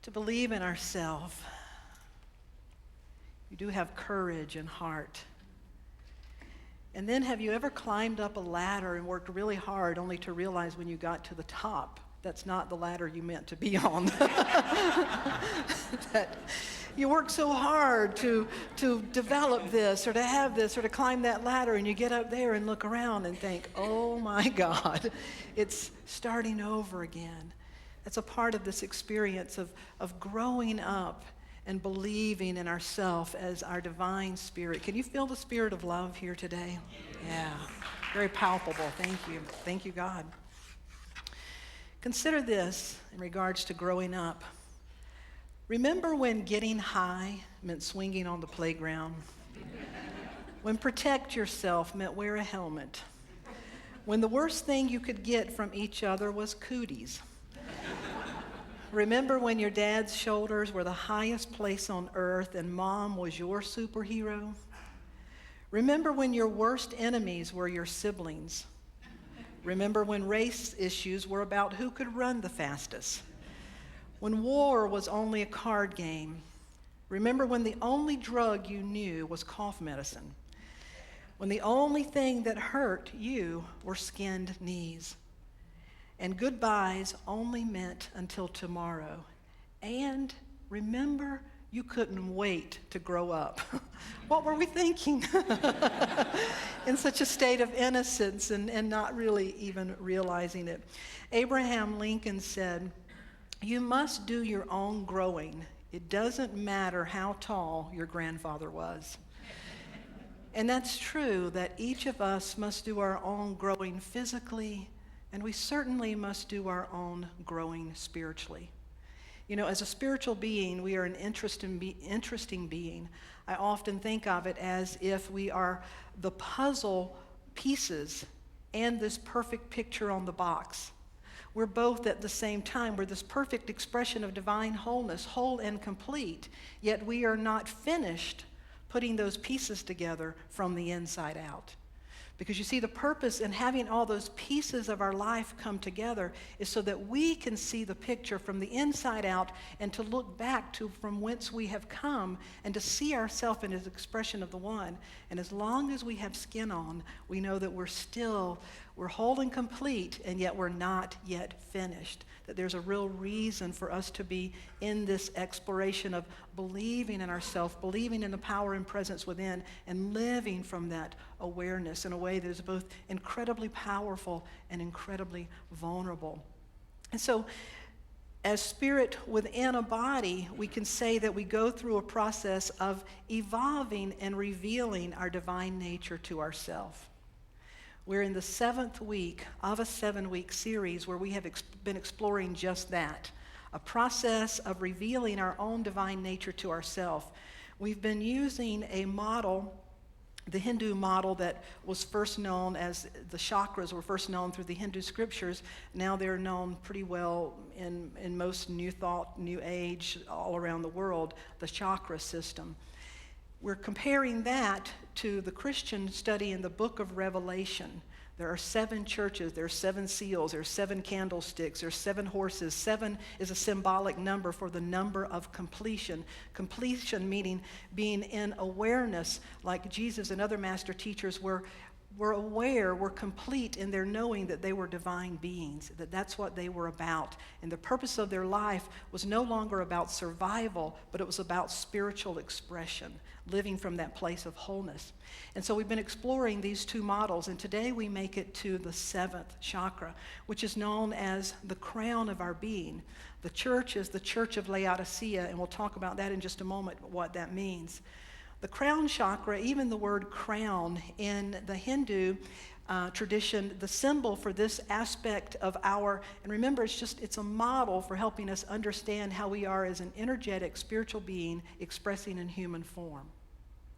to believe in ourselves. You do have courage and heart. And then have you ever climbed up a ladder and worked really hard only to realize when you got to the top, that's not the ladder you meant to be on? That you work so hard to develop this or to have this or to climb that ladder, and you get up there and look around and think, oh my God, it's starting over again. That's a part of this experience of growing up and believing in ourselves as our divine spirit. Can you feel the spirit of love here today? Yeah, very palpable. Thank you. Thank you, God. Consider this in regards to growing up. Remember when getting high meant swinging on the playground? When protect yourself meant wear a helmet? When the worst thing you could get from each other was cooties? Remember when your dad's shoulders were the highest place on earth and mom was your superhero? Remember when your worst enemies were your siblings? Remember when race issues were about who could run the fastest? When war was only a card game? Remember when the only drug you knew was cough medicine? When the only thing that hurt you were skinned knees? And goodbyes only meant until tomorrow. And remember, you couldn't wait to grow up. What were we thinking? In such a state of innocence and not really even realizing it. Abraham Lincoln said, "You must do your own growing. It doesn't matter how tall your grandfather was." And that's true, that each of us must do our own growing physically, and we certainly must do our own growing spiritually. You know, as a spiritual being, we are an interesting being. I often think of it as if we are the puzzle pieces and this perfect picture on the box. We're both at the same time. We're this perfect expression of divine wholeness, whole and complete, yet we are not finished putting those pieces together from the inside out. Because you see, the purpose in having all those pieces of our life come together is so that we can see the picture from the inside out and to look back to from whence we have come and to see ourselves in His expression of the one. And as long as we have skin on, we know that we're whole and complete, and yet we're not yet finished. That there's a real reason for us to be in this exploration of believing in ourselves, believing in the power and presence within, and living from that awareness in a way that is both incredibly powerful and incredibly vulnerable. And so, as spirit within a body, we can say that we go through a process of evolving and revealing our divine nature to ourselves. We're in the 7th week of a 7-week series where we have been exploring just that, a process of revealing our own divine nature to ourselves. We've been using a model, the Hindu model that was first known as the chakras were first known through the Hindu scriptures. Now they're known pretty well in most New Thought, New Age, all around the world, the chakra system. We're comparing that to the Christian study in the book of Revelation. There are 7 churches, there are 7 seals, there are 7 candlesticks, there are 7 horses. 7 is a symbolic number for the number of completion. Completion meaning being in awareness, like Jesus and other master teachers were aware, were complete in their knowing that they were divine beings, that's what they were about. And the purpose of their life was no longer about survival, but it was about spiritual expression, living from that place of wholeness. And so we've been exploring these 2 models, and today we make it to the 7th chakra, which is known as the crown of our being. The church is the church of Laodicea, and we'll talk about that in just a moment, what that means. The crown chakra, even the word crown in the Hindu tradition, the symbol for this aspect of and remember, it's a model for helping us understand how we are as an energetic spiritual being expressing in human form.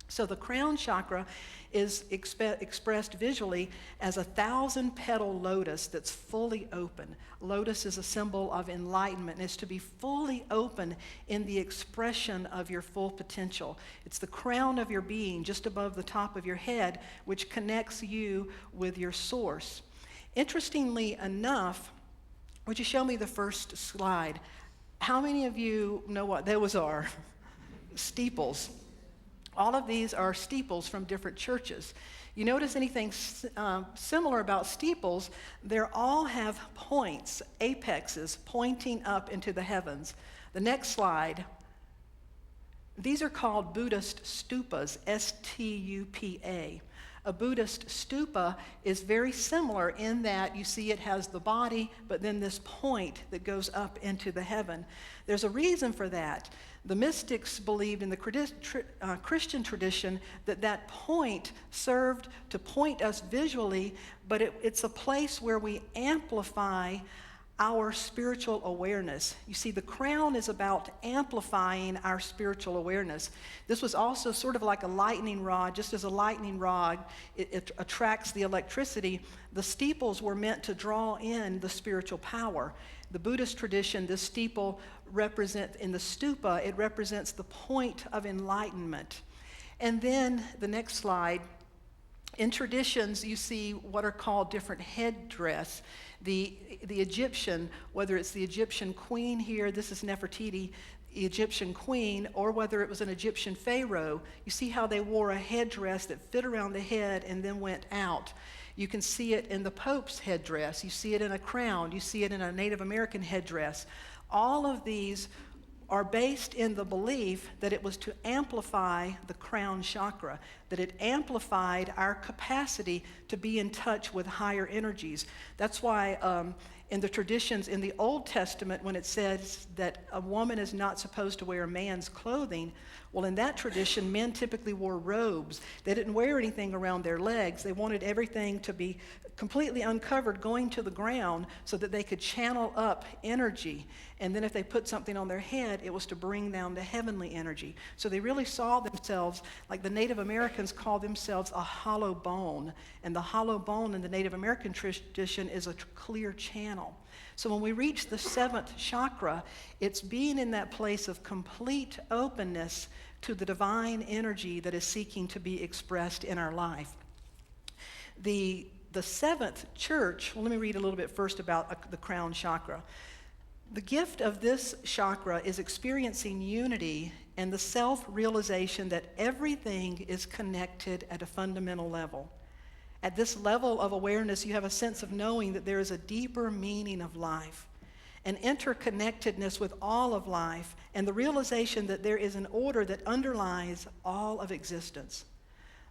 So the crown chakra is expressed visually as a 1,000-petal lotus that's fully open. Lotus is a symbol of enlightenment, and it's to be fully open in the expression of your full potential. It's the crown of your being just above the top of your head, which connects you with your source. Interestingly enough, would you show me the first slide? How many of you know what those are? Steeples. All of these are steeples from different churches. You notice anything similar about steeples? They all have points, apexes, pointing up into the heavens. The next slide. These are called Buddhist Stupas, S-T-U-P-A. A Buddhist stupa is very similar in that you see it has the body, but then this point that goes up into the heaven. There's a reason for that. The mystics believed in the Christian tradition that that point served to point us visually, but it's a place where we amplify our spiritual awareness. You see, the crown is about amplifying our spiritual awareness. This was also sort of like a lightning rod. Just as a lightning rod, it attracts the electricity. The steeples were meant to draw in the spiritual power. The Buddhist tradition, this steeple in the stupa, it represents the point of enlightenment. And then the next slide. In traditions, you see what are called different headdress. The Egyptian, whether it's the Egyptian queen here, this is Nefertiti, the Egyptian queen, or whether it was an Egyptian pharaoh, you see how they wore a headdress that fit around the head and then went out. You can see it in the Pope's headdress. You see it in a crown. You see it in a Native American headdress. All of these are based in the belief that it was to amplify the crown chakra, that it amplified our capacity to be in touch with higher energies. That's why in the traditions in the Old Testament, when it says that a woman is not supposed to wear man's clothing, well, in that tradition, men typically wore robes. They didn't wear anything around their legs. They wanted everything to be completely uncovered, going to the ground, so that they could channel up energy. And then if they put something on their head, it was to bring down the heavenly energy. So they really saw themselves, like the Native Americans call themselves a hollow bone. And the hollow bone in the Native American tradition is a clear channel. So when we reach the seventh chakra, it's being in that place of complete openness to the divine energy that is seeking to be expressed in our life. The seventh church, well, let me read a little bit first about the crown chakra. The gift of this chakra is experiencing unity and the self-realization that everything is connected at a fundamental level. At this level of awareness, you have a sense of knowing that there is a deeper meaning of life, an interconnectedness with all of life, and the realization that there is an order that underlies all of existence.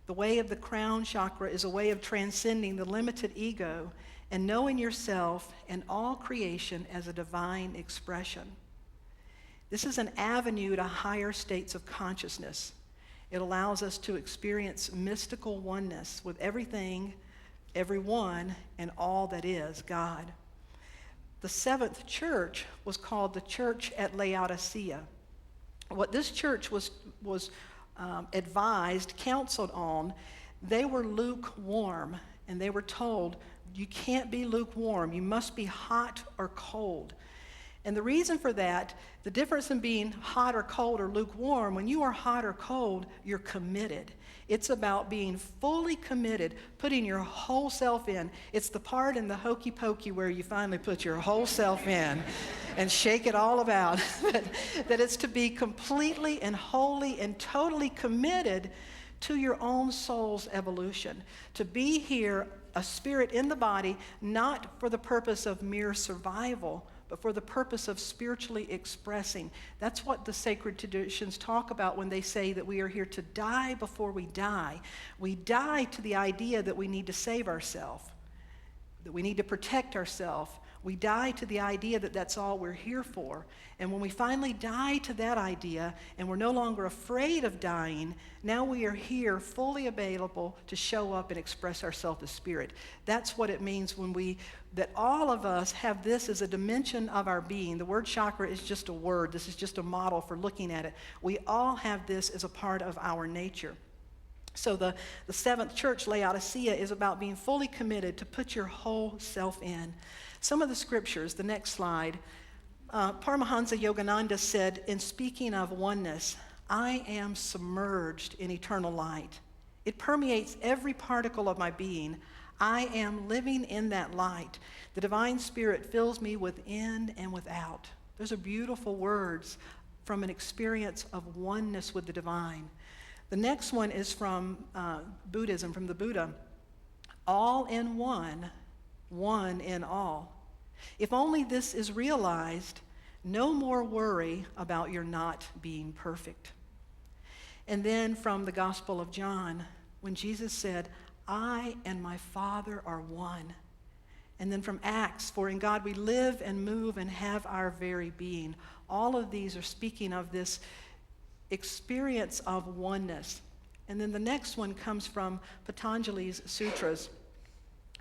The way of the crown chakra is a way of transcending the limited ego and knowing yourself and all creation as a divine expression. This is an avenue to higher states of consciousness. It allows us to experience mystical oneness with everything, everyone, and all that is God. The seventh church was called the church at Laodicea. What this church was advised, counseled on, they were lukewarm, and they were told, you can't be lukewarm, you must be hot or cold. And the reason for that, the difference in being hot or cold or lukewarm, when you are hot or cold, you're committed. It's about being fully committed, putting your whole self in. It's the part in the hokey pokey where you finally put your whole self in and shake it all about. That it's to be completely and wholly and totally committed to your own soul's evolution. To be here, a spirit in the body, not for the purpose of mere survival, but for the purpose of spiritually expressing. That's what the sacred traditions talk about when they say that we are here to die before we die. We die to the idea that we need to save ourselves, that we need to protect ourselves. We die to the idea that that's all we're here for. And when we finally die to that idea and we're no longer afraid of dying, now we are here fully available to show up and express ourselves as spirit. That's what it means that all of us have this as a dimension of our being. The word chakra is just a word. This is just a model for looking at it. We all have this as a part of our nature. So the seventh church, Laodicea, is about being fully committed to put your whole self in. Some of the scriptures, the next slide, Paramahansa Yogananda said, in speaking of oneness, I am submerged in eternal light. It permeates every particle of my being. I am living in that light. The divine spirit fills me within and without. Those are beautiful words from an experience of oneness with the divine. The next one is from Buddhism, from the Buddha. All in one, one in all. If only this is realized, no more worry about your not being perfect. And then from the Gospel of John, when Jesus said, I and my Father are one. And then from Acts, for in God we live and move and have our very being. All of these are speaking of this experience of oneness. And then the next one comes from Patanjali's sutras.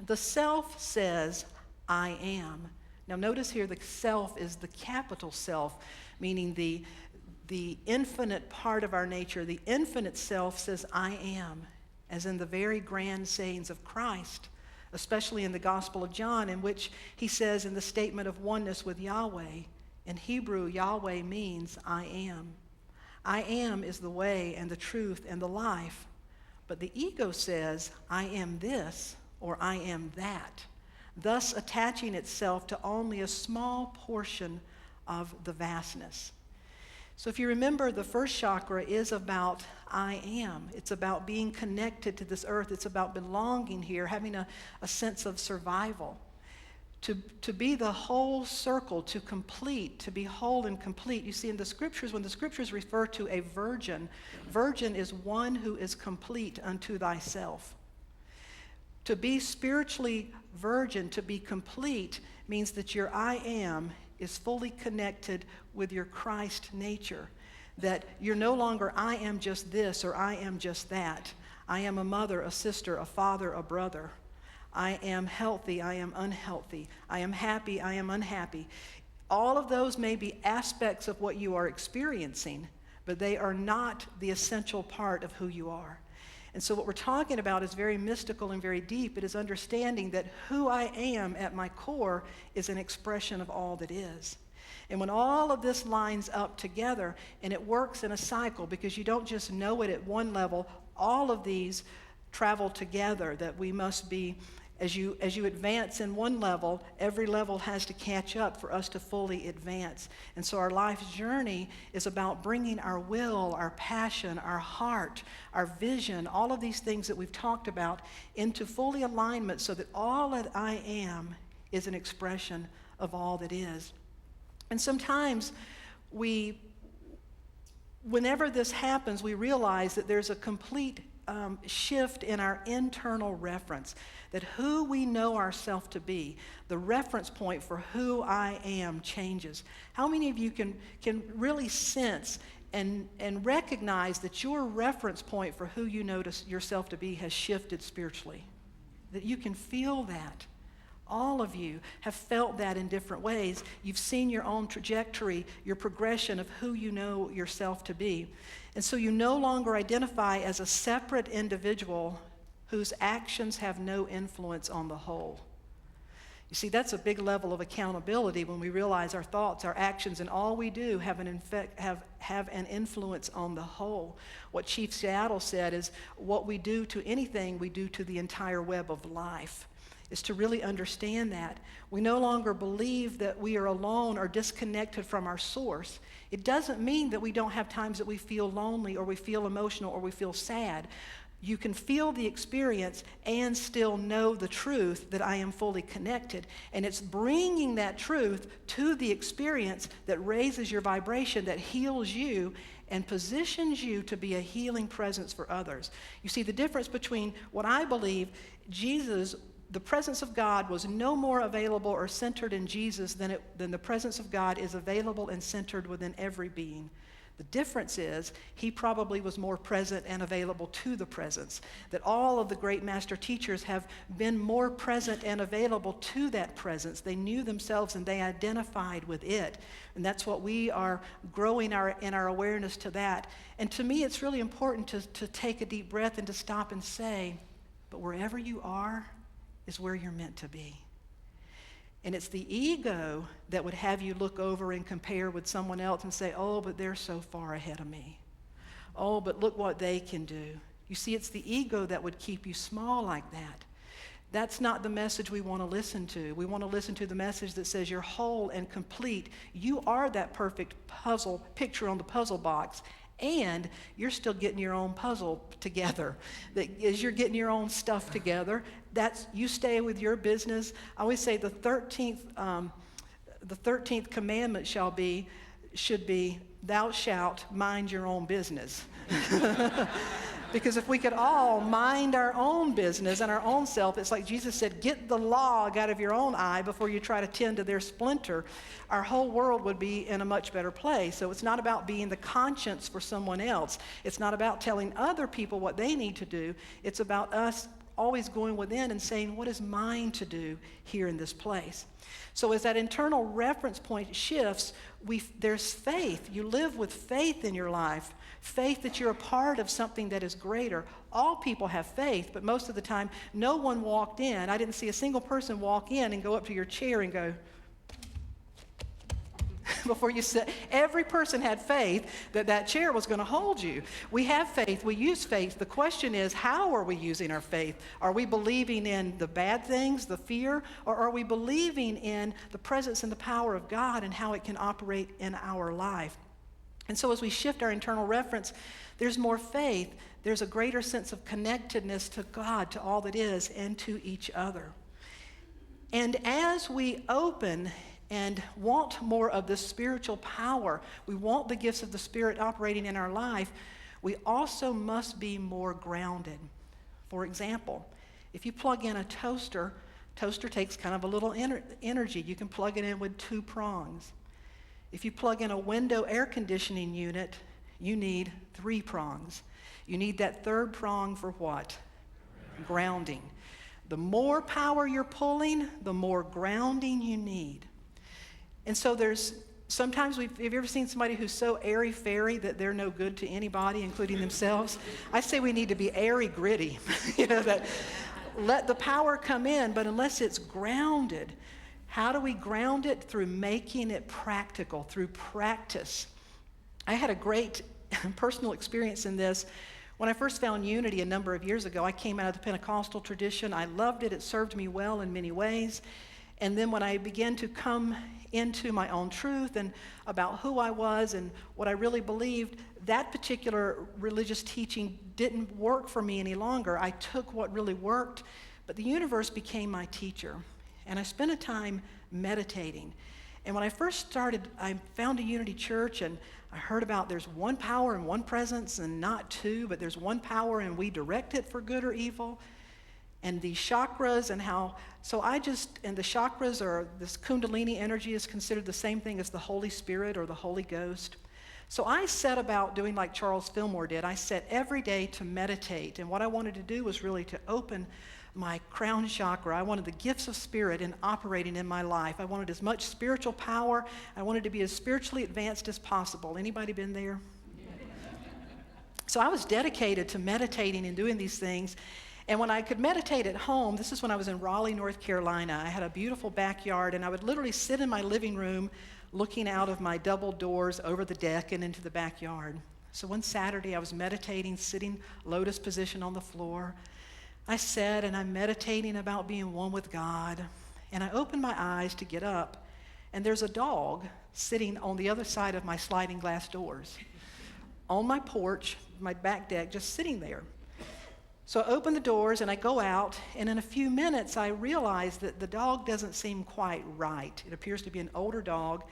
The self says, I am. Now notice here the self is the capital self, meaning the infinite part of our nature. The infinite self says, I am, as in the very grand sayings of Christ, especially in the Gospel of John, in which he says in the statement of oneness with Yahweh, in Hebrew, Yahweh means I am. I am is the way and the truth and the life. But the ego says, I am this or I am that, thus attaching itself to only a small portion of the vastness. So if you remember, the first chakra is about I am. It's about being connected to this earth. It's about belonging here, having a sense of survival. To be the whole circle, to complete, to be whole and complete. You see in the scriptures, when the scriptures refer to a virgin is one who is complete unto thyself. To be spiritually virgin, to be complete, means that your I am is fully connected with your Christ nature. That you're no longer, I am just this or I am just that. I am a mother, a sister, a father, a brother. I am healthy, I am unhealthy. I am happy, I am unhappy. All of those may be aspects of what you are experiencing, but they are not the essential part of who you are. And so what we're talking about is very mystical and very deep. It is understanding that who I am at my core is an expression of all that is. And when all of this lines up together, and it works in a cycle, because you don't just know it at one level, all of these travel together, that we must be, as you advance in one level, every level has to catch up for us to fully advance. And so our life's journey is about bringing our will, our passion, our heart, our vision, all of these things that we've talked about into fully alignment so that all that I am is an expression of all that is. And sometimes whenever this happens, we realize that there's a complete shift in our internal reference, that who we know ourselves to be, the reference point for who I am changes. How many of you can really sense and recognize that your reference point for who you know yourself to be has shifted spiritually? That you can feel that. All of you have felt that in different ways. You've seen your own trajectory, your progression of who you know yourself to be. And so you no longer identify as a separate individual whose actions have no influence on the whole. You see, that's a big level of accountability when we realize our thoughts, our actions, and all we do have an influence on the whole. What Chief Seattle said is, what we do to anything, we do to the entire web of life. Is to really understand that. We no longer believe that we are alone or disconnected from our source. It doesn't mean that we don't have times that we feel lonely or we feel emotional or we feel sad. You can feel the experience and still know the truth that I am fully connected. And it's bringing that truth to the experience that raises your vibration, that heals you and positions you to be a healing presence for others. You see, the difference between what I believe, the presence of God was no more available or centered in Jesus than the presence of God is available and centered within every being. The difference is he probably was more present and available to the presence. That all of the great master teachers have been more present and available to that presence. They knew themselves and they identified with it. And that's what we are growing in our awareness to that. And to me, it's really important to take a deep breath and to stop and say, but wherever you are, is where you're meant to be. And it's the ego that would have you look over and compare with someone else and say, oh, but they're so far ahead of me. Oh, but look what they can do. You see, it's the ego that would keep you small like that. That's not the message we want to listen to. We want to listen to the message that says you're whole and complete. You are that perfect puzzle picture on the puzzle box, and you're still getting your own puzzle together. That as you're getting your own stuff together, that's you stay with your business. I always say the 13th commandment should be, thou shalt mind your own business. Because if we could all mind our own business and our own self, it's like Jesus said, get the log out of your own eye before you try to tend to their splinter. Our whole world would be in a much better place. So it's not about being the conscience for someone else. It's not about telling other people what they need to do. It's about us always going within and saying, what is mine to do here in this place? So as that internal reference point shifts, there's faith. You live with faith in your life. Faith that you're a part of something that is greater. All people have faith, but most of the time, no one walked in. I didn't see a single person walk in and go up to your chair and go, before you sit. Every person had faith that that chair was going to hold you. We have faith. We use faith. The question is, how are we using our faith? Are we believing in the bad things, the fear, or are we believing in the presence and the power of God and how it can operate in our life? And so as we shift our internal reference, there's more faith. There's a greater sense of connectedness to God, to all that is, and to each other. And as we open and want more of this spiritual power, we want the gifts of the Spirit operating in our life, we also must be more grounded. For example, if you plug in a toaster takes kind of a little energy. You can plug it in with 2 prongs. If you plug in a window air conditioning unit, you need 3 prongs. You need that 3rd prong for what? Grounding. The more power you're pulling, the more grounding you need. And so sometimes have you ever seen somebody who's so airy-fairy that they're no good to anybody, including themselves? I say we need to be airy-gritty, that let the power come in, but unless it's grounded, how do we ground it? Through making it practical, through practice. I had a great personal experience in this. When I first found Unity a number of years ago, I came out of the Pentecostal tradition. I loved it. It served me well in many ways. And then when I began to come into my own truth and about who I was and what I really believed, that particular religious teaching didn't work for me any longer. I took what really worked, but the universe became my teacher. And I spent a time meditating. And when I first started, I found a Unity church, and I heard about there's one power and one presence and not 2, but there's one power and we direct it for good or evil. And the chakras and how, and the chakras are, this Kundalini energy is considered the same thing as the Holy Spirit or the Holy Ghost. So I set about doing like Charles Fillmore did. I set every day to meditate. And what I wanted to do was really to open my crown chakra. I wanted the gifts of spirit in operating in my life. I wanted as much spiritual power. I wanted to be as spiritually advanced as possible. Anybody been there? So I was dedicated to meditating and doing these things. And when I could meditate at home, this is when I was in Raleigh, North Carolina. I had a beautiful backyard, and I would literally sit in my living room looking out of my double doors over the deck and into the backyard. So one Saturday, I was meditating, sitting lotus position on the floor. I sat and I'm meditating about being one with God. And I opened my eyes to get up, and there's a dog sitting on the other side of my sliding glass doors, on my porch, my back deck, just sitting there. So I open the doors and I go out, and in a few minutes I realize that the dog doesn't seem quite right. It appears to be an older dog,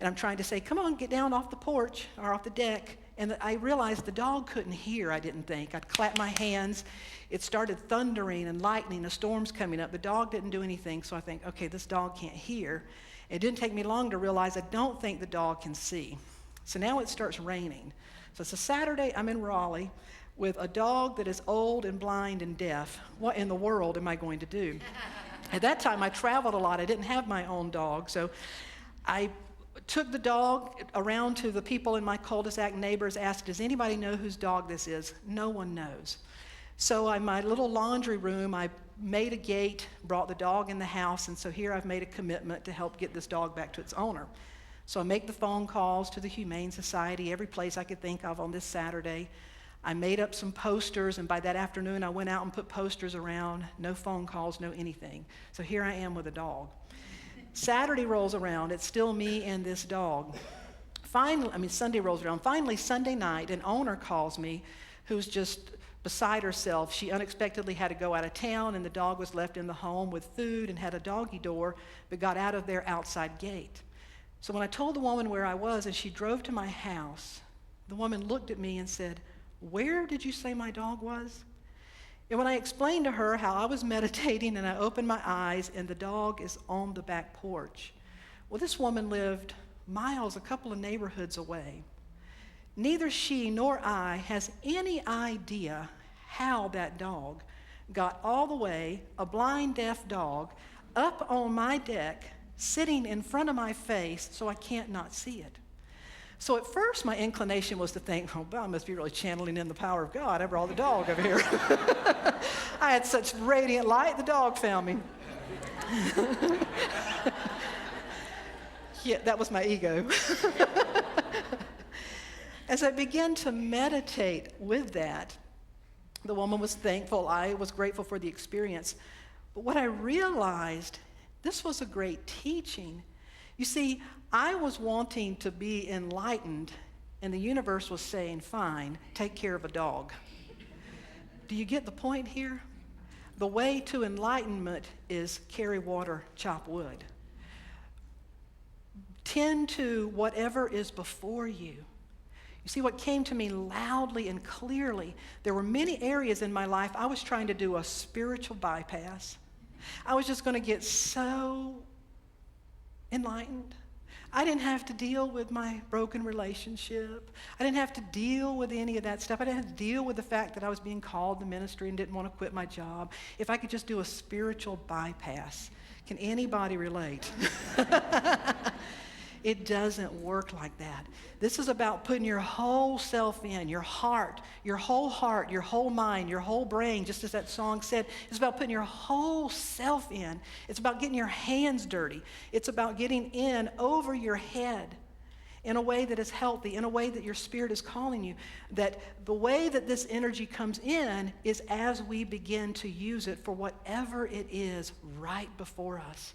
and I'm trying to say, come on, get down off the porch or off the deck. And I realized the dog couldn't hear, I didn't think. I'd clap my hands. It started thundering and lightning, a storm's coming up. The dog didn't do anything, so I think, okay, this dog can't hear. It didn't take me long to realize I don't think the dog can see. So now it starts raining. So it's a Saturday, I'm in Raleigh with a dog that is old and blind and deaf. What in the world am I going to do? At that time, I traveled a lot. I didn't have my own dog, so I took the dog around to the people in my cul-de-sac, neighbors, asked, does anybody know whose dog this is? No one knows. So in my little laundry room, I made a gate, brought the dog in the house, and so here I've made a commitment to help get this dog back to its owner. So I make the phone calls to the Humane Society, every place I could think of on this Saturday. I made up some posters, and by that afternoon, I went out and put posters around. No phone calls, no anything. So here I am with a dog. Saturday rolls around. It's still me and this dog. Sunday rolls around. Finally, Sunday night, an owner calls me who's just beside herself. She unexpectedly had to go out of town, and the dog was left in the home with food and had a doggy door, but got out of their outside gate. So when I told the woman where I was and she drove to my house, the woman looked at me and said, "Where did you say my dog was?" And when I explained to her how I was meditating and I opened my eyes and the dog is on the back porch, well, this woman lived miles, a couple of neighborhoods away. Neither she nor I has any idea how that dog got all the way, a blind deaf dog, up on my deck, sitting in front of my face so I can't not see it. So at first my inclination was to think, oh, I must be really channeling in the power of God. I brought the dog over here. I had such radiant light, the dog found me. Yeah, that was my ego. As I began to meditate with that, the woman was thankful. I was grateful for the experience. But what I realized, this was a great teaching. You see, I was wanting to be enlightened, and the universe was saying, fine, take care of a dog. Do you get the point here? The way to enlightenment is carry water, chop wood. Tend to whatever is before you. You see, what came to me loudly and clearly, there were many areas in my life I was trying to do a spiritual bypass. I was just going to get so enlightened. I didn't have to deal with my broken relationship. I didn't have to deal with any of that stuff. I didn't have to deal with the fact that I was being called to ministry and didn't want to quit my job. If I could just do a spiritual bypass. Can anybody relate? It doesn't work like that. This is about putting your whole self in, your heart, your whole mind, your whole brain, just as that song said. It's about putting your whole self in. It's about getting your hands dirty. It's about getting in over your head in a way that is healthy, in a way that your spirit is calling you. That the way that this energy comes in is as we begin to use it for whatever it is right before us.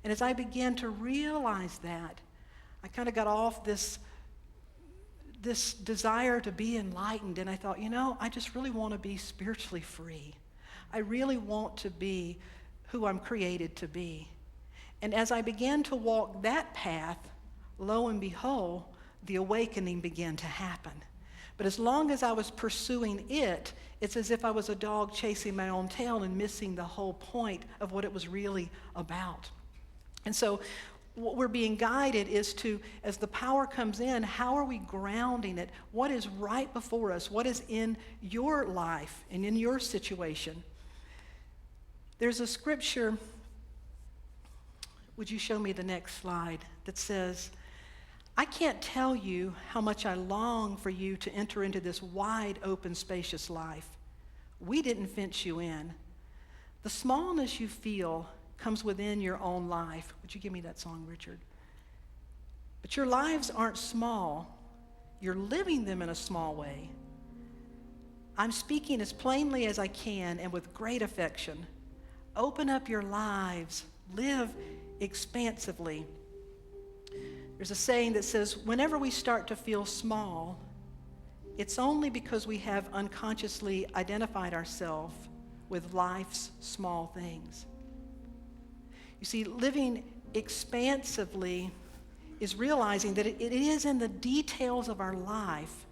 And as I began to realize that, I kind of got off this desire to be enlightened, and I thought, I just really want to be spiritually free. I really want to be who I'm created to be. And as I began to walk that path, lo and behold, the awakening began to happen. But as long as I was pursuing it, it's as if I was a dog chasing my own tail and missing the whole point of what it was really about. And so what we're being guided is to, as the power comes in, how are we grounding it? What is right before us? What is in your life and in your situation? There's a scripture, would you show me the next slide, that says, I can't tell you how much I long for you to enter into this wide open, spacious life. We didn't fence you in. The smallness you feel comes within your own life. Would you give me that song, Richard? But your lives aren't small. You're living them in a small way. I'm speaking as plainly as I can and with great affection. Open up your lives. Live expansively. There's a saying that says, whenever we start to feel small, it's only because we have unconsciously identified ourselves with life's small things. You see, living expansively is realizing that it is in the details of our life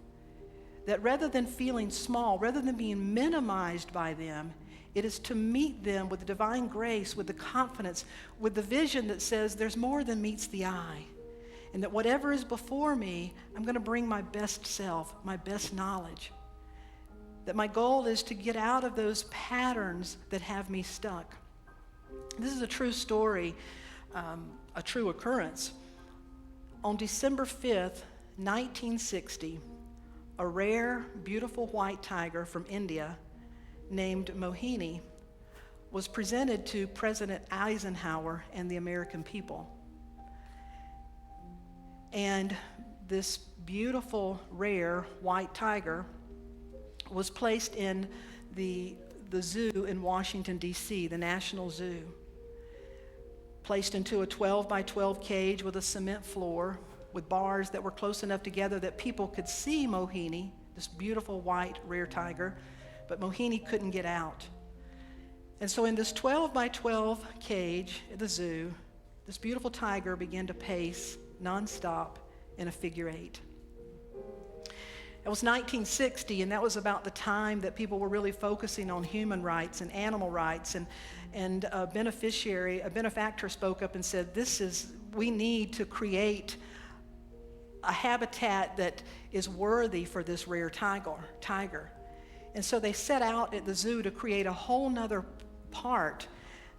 that rather than feeling small, rather than being minimized by them, it is to meet them with the divine grace, with the confidence, with the vision that says there's more than meets the eye. And that whatever is before me, I'm going to bring my best self, my best knowledge. That my goal is to get out of those patterns that have me stuck. This is a true story, a true occurrence. On December 5th, 1960, a rare, beautiful white tiger from India named Mohini was presented to President Eisenhower and the American people. And this beautiful, rare white tiger was placed in the zoo in Washington, D.C., the National Zoo. Placed into a 12 by 12 cage with a cement floor with bars that were close enough together that people could see Mohini, this beautiful white rear tiger, but Mohini couldn't get out. And so in this 12 by 12 cage at the zoo, this beautiful tiger began to pace nonstop in a figure eight. It was 1960, and that was about the time that people were really focusing on human rights and animal rights, and a benefactor spoke up and said, we need to create a habitat that is worthy for this rare tiger. And so they set out at the zoo to create a whole nother part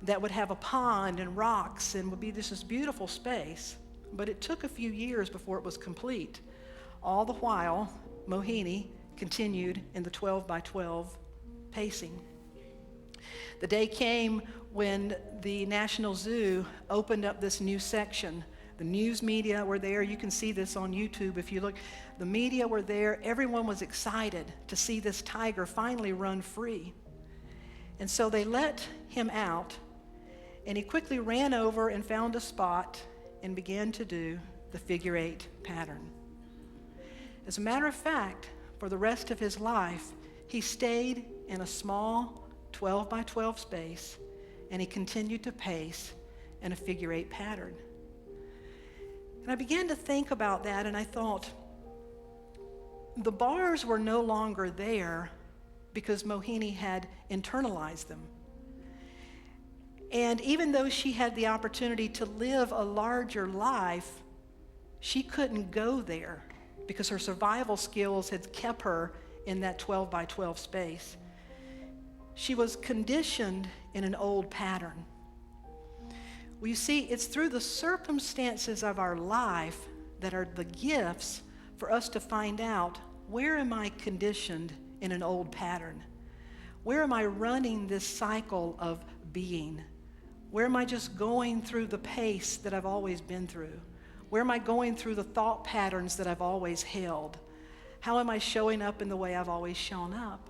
that would have a pond and rocks and would be this beautiful space. But it took a few years before it was complete. All the while, Mohini continued in the 12 by 12 pacing. The day came when the National Zoo opened up this new section. The news media were there. You can see this on YouTube if you look. The media were there. Everyone was excited to see this tiger finally run free. And so they let him out, and he quickly ran over and found a spot and began to do the figure eight pattern. As a matter of fact, for the rest of his life, he stayed in a small 12 by 12 space, and he continued to pace in a figure eight pattern. And I began to think about that, and I thought, the bars were no longer there because Mohini had internalized them. And even though she had the opportunity to live a larger life, she couldn't go there because her survival skills had kept her in that 12 by 12 space. She was conditioned in an old pattern. Well, you see, it's through the circumstances of our life that are the gifts for us to find out, where am I conditioned in an old pattern? Where am I running this cycle of being? Where am I just going through the pace that I've always been through? Where am I going through the thought patterns that I've always held? How am I showing up in the way I've always shown up?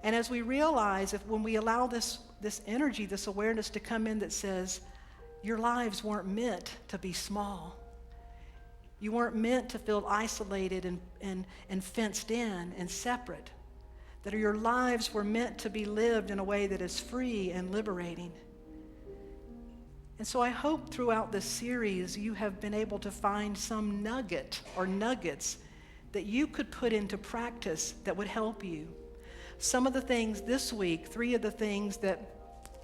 And as we realize, when we allow this energy, this awareness to come in that says, your lives weren't meant to be small. You weren't meant to feel isolated and fenced in and separate. That your lives were meant to be lived in a way that is free and liberating. And so I hope throughout this series you have been able to find some nugget or nuggets that you could put into practice that would help you. Some of the things this week, 3 of the things that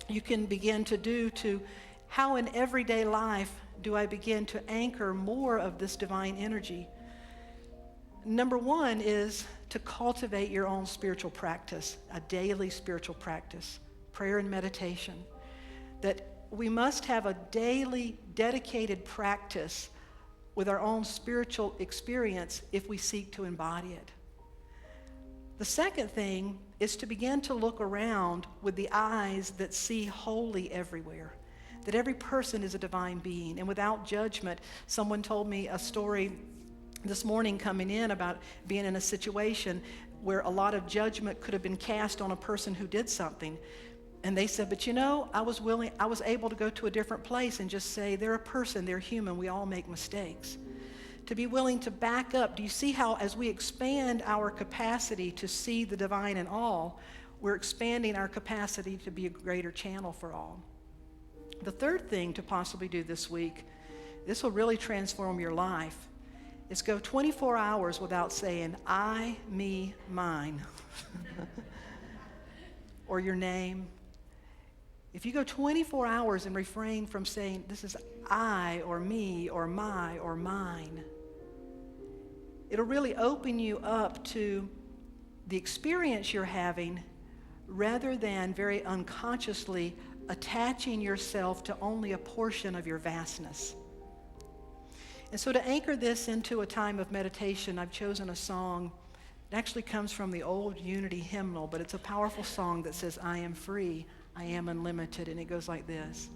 you can begin to do to how in everyday life do I begin to anchor more of this divine energy. Number 1 is to cultivate your own spiritual practice, a daily spiritual practice, prayer and meditation. That we must have a daily dedicated practice with our own spiritual experience if we seek to embody it. The second thing is to begin to look around with the eyes that see wholly everywhere, that every person is a divine being, and without judgment. Someone told me a story this morning coming in about being in a situation where a lot of judgment could have been cast on a person who did something. And they said, but I was able to go to a different place and just say, they're a person, they're human, we all make mistakes. To be willing to back up. Do you see how as we expand our capacity to see the divine in all, we're expanding our capacity to be a greater channel for all? The third thing to possibly do this week, this will really transform your life, is go 24 hours without saying, I, me, mine, or your name. If you go 24 hours and refrain from saying, this is I, or me, or my, or mine, it'll really open you up to the experience you're having rather than very unconsciously attaching yourself to only a portion of your vastness. And so to anchor this into a time of meditation, I've chosen a song. It actually comes from the old Unity hymnal, but it's a powerful song that says, I am free, I am unlimited, and it goes like this.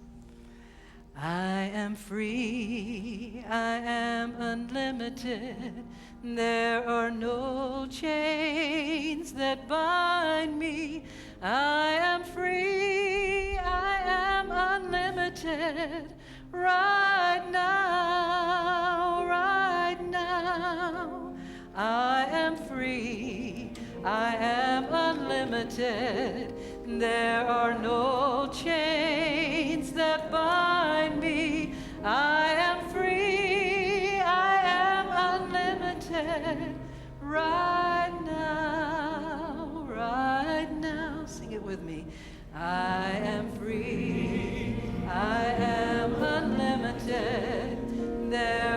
I am free, I am unlimited. There are no chains that bind me. I am free, I am unlimited. Right now, right now. I am free, I am unlimited. There are no chains that bind me. I am free, I am unlimited. Right now, right now. Sing it with me. I am free, I am unlimited. There